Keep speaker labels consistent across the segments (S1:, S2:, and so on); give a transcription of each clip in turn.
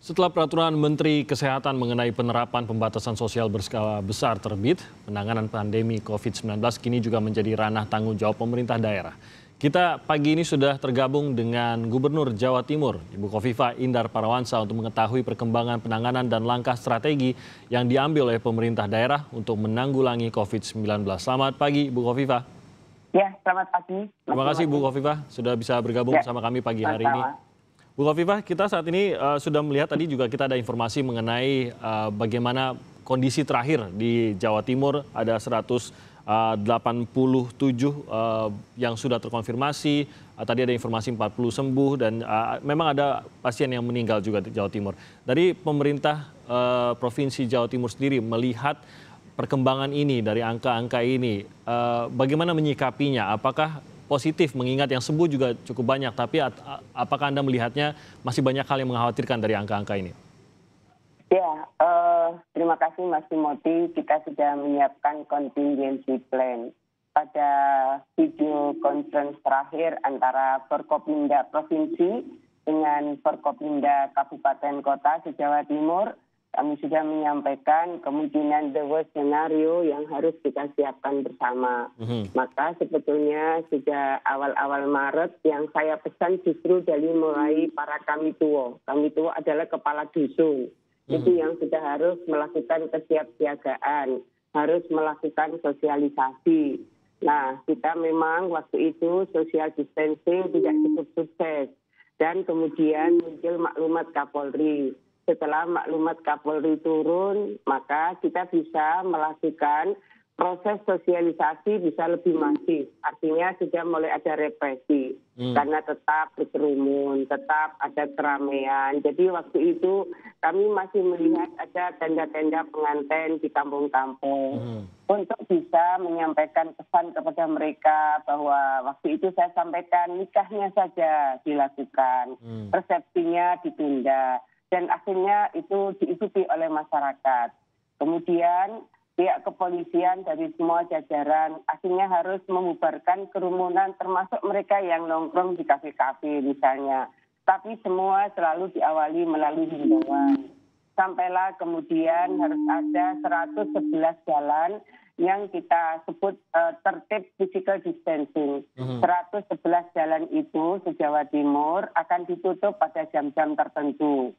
S1: Setelah peraturan Menteri Kesehatan mengenai penerapan pembatasan sosial berskala besar terbit, penanganan pandemi COVID-19 kini juga menjadi ranah tanggung jawab pemerintah daerah. Kita pagi ini sudah tergabung dengan Gubernur Jawa Timur, Ibu Khofifah Indar Parawansa untuk mengetahui perkembangan penanganan dan langkah strategi yang diambil oleh pemerintah daerah untuk menanggulangi COVID-19. Selamat pagi, Bu Khofifah.
S2: Ya, selamat pagi.
S1: Terima kasih Bu Khofifah sudah bisa bergabung bersama kami pagi hari ini. Bu Khofifah, kita saat ini sudah melihat tadi juga kita ada informasi mengenai bagaimana kondisi terakhir di Jawa Timur. Ada 187 yang sudah terkonfirmasi. Tadi ada informasi 40 sembuh dan memang ada pasien yang meninggal juga di Jawa Timur. Dari pemerintah Provinsi Jawa Timur sendiri melihat perkembangan ini dari angka-angka ini, bagaimana menyikapinya? Apakah positif mengingat yang sembuh juga cukup banyak, tapi apakah Anda melihatnya masih banyak hal yang mengkhawatirkan dari angka-angka ini?
S2: Ya, terima kasih Mas Timothy. Kita sudah menyiapkan contingency plan. Pada video conference terakhir antara Forkopimda Provinsi dengan Forkopimda Kabupaten Kota se-Jawa Timur, kami sudah menyampaikan kemungkinan the worst scenario yang harus kita siapkan bersama. Maka sebetulnya sudah awal-awal Maret yang saya pesan justru dari mulai para kami tua. Kami tua adalah kepala dusun. Itu yang sudah harus melakukan kesiapsiagaan, harus melakukan sosialisasi. Nah, kita memang waktu itu social distancing tidak cukup sukses. Dan kemudian muncul maklumat Kapolri. Setelah maklumat Kapolri turun, maka kita bisa melakukan proses sosialisasi bisa lebih masif. Artinya sudah mulai ada represi. Karena tetap berkerumun, tetap ada keramaian. Jadi waktu itu kami masih melihat ada tenda-tenda pengantin di kampung-kampung. Untuk bisa menyampaikan pesan kepada mereka bahwa waktu itu saya sampaikan nikahnya saja dilakukan. Resepsinya ditunda. Dan akhirnya itu diikuti oleh masyarakat. Kemudian pihak kepolisian dari semua jajaran akhirnya harus membubarkan kerumunan termasuk mereka yang nongkrong di kafe-kafe misalnya. Tapi semua selalu diawali melalui himbauan. Sampailah kemudian harus ada 111 jalan yang kita sebut tertib physical distancing. 111 jalan itu se-Jawa Timur akan ditutup pada jam-jam tertentu.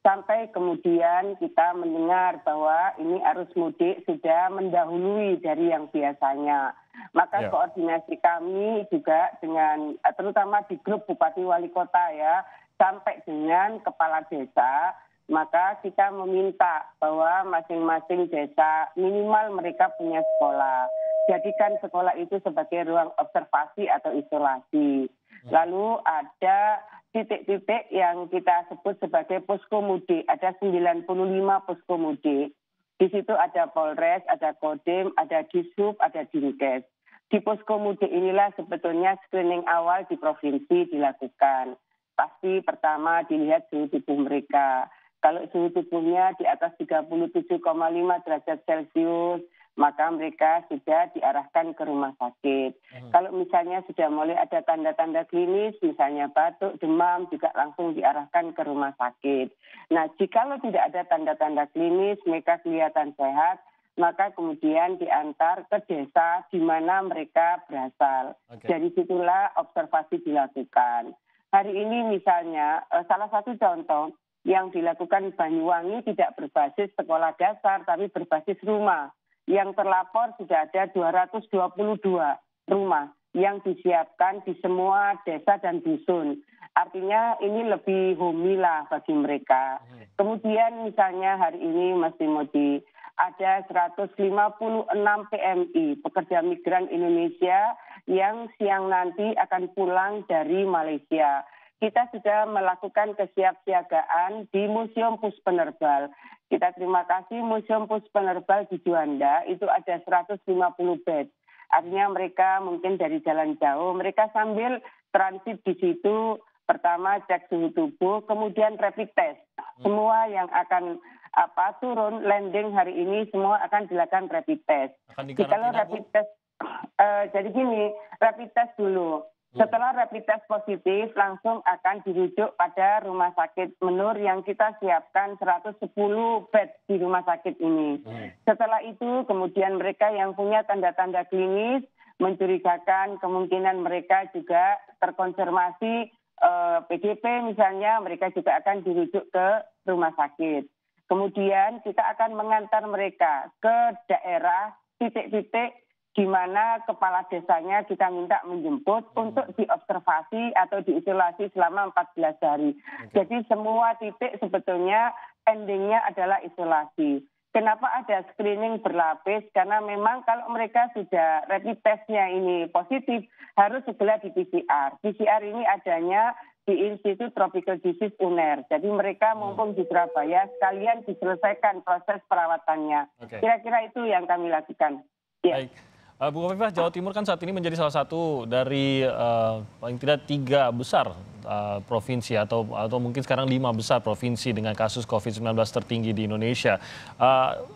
S2: Sampai kemudian kita mendengar bahwa ini arus mudik sudah mendahului dari yang biasanya. Maka koordinasi kami juga dengan, terutama di grup Bupati Wali Kota ya, sampai dengan Kepala Desa, maka kita meminta bahwa masing-masing desa minimal mereka punya sekolah. Jadikan sekolah itu sebagai ruang observasi atau isolasi. Lalu ada titik-titik yang kita sebut sebagai posko mudik. Ada 95 posko mudik. Di situ ada Polres, ada Kodim, ada Dishub, ada Dinkes. Di posko mudik inilah sebetulnya screening awal di provinsi dilakukan. Pasti pertama dilihat suhu tubuh mereka. Kalau suhu tubuhnya di atas 37,5 derajat Celcius, maka mereka sudah diarahkan ke rumah sakit. Kalau misalnya sudah mulai ada tanda-tanda klinis, misalnya batuk, demam, juga langsung diarahkan ke rumah sakit. Nah, jikalau tidak ada tanda-tanda klinis, mereka kelihatan sehat, maka kemudian diantar ke desa di mana mereka berasal. Dari situlah observasi dilakukan. Hari ini misalnya, salah satu contoh yang dilakukan Banyuwangi tidak berbasis sekolah dasar, tapi berbasis rumah. Yang terlapor sudah ada 222 rumah yang disiapkan di semua desa dan dusun. Artinya ini lebih homey lah bagi mereka. Kemudian misalnya hari ini Mas Timothy, ada 156 PMI, pekerja migran Indonesia yang siang nanti akan pulang dari Malaysia. Kita sudah melakukan kesiapsiagaan di Museum Puspenerbal. Kita terima kasih Museum Puspenerbal di Juanda itu ada 150 bed. Artinya mereka mungkin dari jalan jauh, mereka sambil transit di situ, pertama cek suhu tubuh, kemudian rapid test. Semua yang akan turun landing hari ini semua akan dilakukan rapid test. Kalau rapid test, jadi gini, rapid test dulu. Setelah rapid test positif, langsung akan dirujuk pada rumah sakit Menur yang kita siapkan 110 bed di rumah sakit ini. Setelah itu, kemudian mereka yang punya tanda-tanda klinis mencurigakan kemungkinan mereka juga terkonfirmasi PDP misalnya, mereka juga akan dirujuk ke rumah sakit. Kemudian kita akan mengantar mereka ke daerah titik-titik di mana kepala desanya kita minta menjemput untuk diobservasi atau diisolasi selama 14 hari. Jadi semua titik sebetulnya endingnya adalah isolasi. Kenapa ada screening berlapis? Karena memang kalau mereka sudah rapid testnya ini positif, harus segera di PCR. PCR ini adanya di Institut Tropical Disease UNER. Jadi mereka mumpung di Surabaya, sekalian diselesaikan proses perawatannya. Kira-kira itu yang kami lakukan.
S1: Ya. Baik. Bu Khofifah, Jawa Timur kan saat ini menjadi salah satu dari paling tidak 3 besar provinsi atau mungkin sekarang 5 besar provinsi dengan kasus COVID-19 tertinggi di Indonesia.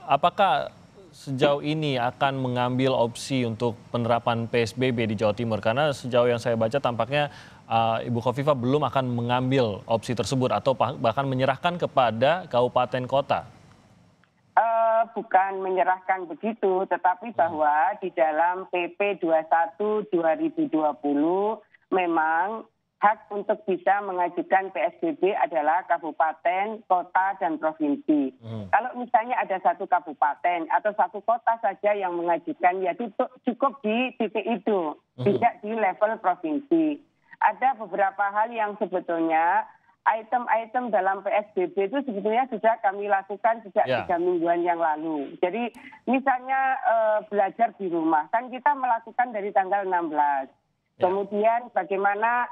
S1: Apakah sejauh ini akan mengambil opsi untuk penerapan PSBB di Jawa Timur? Karena sejauh yang saya baca tampaknya Ibu Khofifah belum akan mengambil opsi tersebut atau bahkan menyerahkan kepada kabupaten kota.
S2: Bukan menyerahkan begitu, tetapi bahwa di dalam PP 21 2020 memang hak untuk bisa mengajukan PSBB adalah kabupaten, kota, dan provinsi. Kalau misalnya ada satu kabupaten atau satu kota saja yang mengajukan, ya cukup di titik itu, tidak di level provinsi. Ada beberapa hal yang sebetulnya item-item dalam PSBB itu sebetulnya sudah kami lakukan sejak 3 mingguan yang lalu. Jadi misalnya belajar di rumah, kan kita melakukan dari tanggal 16. Kemudian bagaimana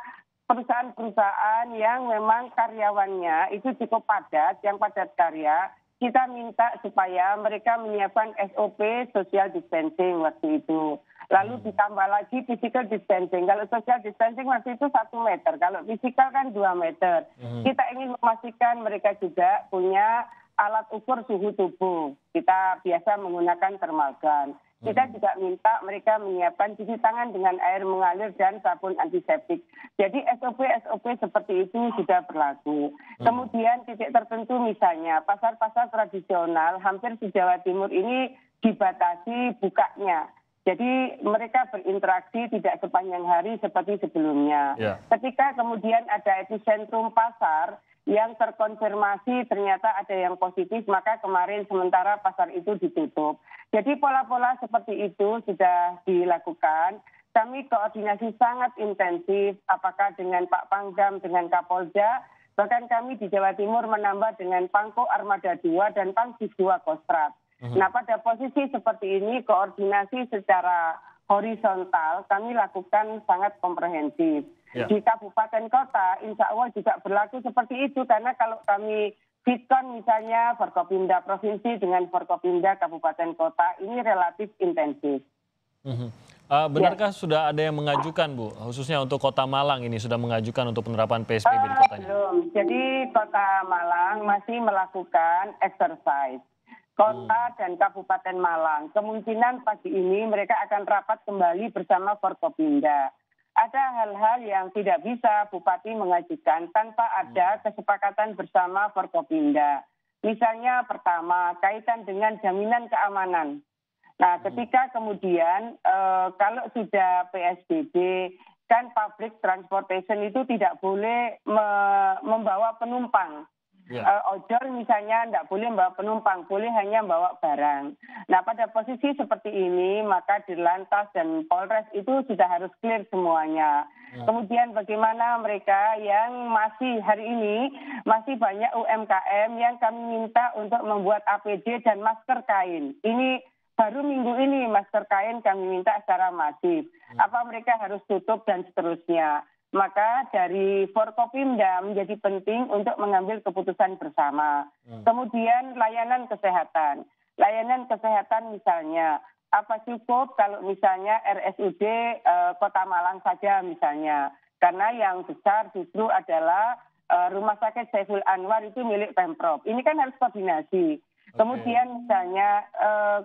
S2: perusahaan-perusahaan yang memang karyawannya itu cukup padat, yang padat karya, kita minta supaya mereka menyiapkan SOP social distancing waktu itu. Lalu ditambah lagi physical distancing. Kalau social distancing waktu itu 1 meter, kalau physical kan 2 meter. Kita ingin memastikan mereka juga punya alat ukur suhu tubuh. Kita biasa menggunakan thermal gun. Kita juga minta mereka menyiapkan cuci tangan dengan air mengalir dan sabun antiseptik. Jadi SOP seperti itu sudah berlaku. Kemudian titik tertentu misalnya pasar-pasar tradisional hampir di Jawa Timur ini dibatasi bukanya. Jadi mereka berinteraksi tidak sepanjang hari seperti sebelumnya. Ketika kemudian ada epicentrum pasar yang terkonfirmasi ternyata ada yang positif, maka kemarin sementara pasar itu ditutup. Jadi pola-pola seperti itu sudah dilakukan. Kami koordinasi sangat intensif, apakah dengan Pak Pangdam, dengan Kapolda, bahkan kami di Jawa Timur menambah dengan Pangko Armada 2 dan Pangsis 2 Kostrad. Nah, pada posisi seperti ini, koordinasi secara horizontal kami lakukan sangat komprehensif. Di kabupaten kota, insya Allah juga berlaku seperti itu, karena kalau kami fitcon misalnya Forkopimda Provinsi dengan Forkopimda Kabupaten Kota, ini relatif intensif.
S1: Benarkah sudah ada yang mengajukan, Bu, khususnya untuk Kota Malang ini sudah mengajukan untuk penerapan PSBB di kotanya?
S2: Belum, jadi Kota Malang masih melakukan exercise. Kota dan Kabupaten Malang, kemungkinan pagi ini mereka akan rapat kembali bersama Forkopimda. Ada hal-hal yang tidak bisa Bupati mengajukan tanpa ada kesepakatan bersama Forkopimda. Misalnya pertama, kaitan dengan jaminan keamanan. Nah, ketika kemudian kalau sudah PSBB, kan public transportation itu tidak boleh membawa penumpang. Ojol misalnya tidak boleh membawa penumpang, boleh hanya membawa barang. Nah, pada posisi seperti ini, maka Dirlantas dan Polres itu sudah harus clear semuanya. Kemudian bagaimana mereka yang masih hari ini, masih banyak UMKM yang kami minta untuk membuat APD dan masker kain. Ini baru minggu ini masker kain kami minta secara masif. Apa mereka harus tutup dan seterusnya. Maka dari Forkopimda menjadi penting untuk mengambil keputusan bersama. Kemudian layanan kesehatan. Layanan kesehatan misalnya, apa cukup kalau misalnya RSUD Kota Malang saja misalnya. Karena yang besar justru adalah Rumah Sakit Saiful Anwar itu milik Pemprov. Ini kan harus koordinasi. Kemudian misalnya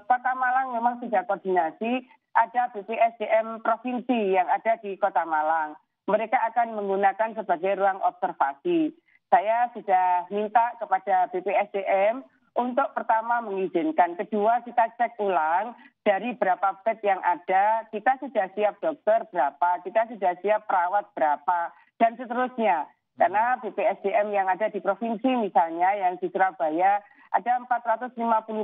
S2: Kota Malang memang sudah koordinasi, ada BPSDM provinsi yang ada di Kota Malang. mereka akan menggunakan sebagai ruang observasi. Saya sudah minta kepada BPSDM untuk pertama mengizinkan, kedua kita cek ulang dari berapa bed yang ada, kita sudah siap dokter berapa, kita sudah siap perawat berapa, dan seterusnya. Karena BPSDM yang ada di provinsi misalnya, yang di Surabaya, ada 450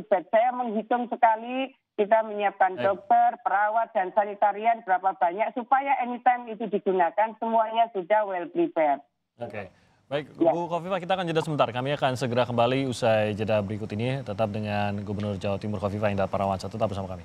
S2: bed. Saya menghitung sekali, kita menyiapkan dokter, perawat, dan sanitarian berapa banyak, supaya anytime itu digunakan, semuanya sudah well prepared.
S1: Oke. Baik, Bu Khofifah, kita akan jeda sebentar. Kami akan segera kembali usai jeda berikut ini, tetap dengan Gubernur Jawa Timur Khofifah Indar Parawansa. Tetap bersama kami.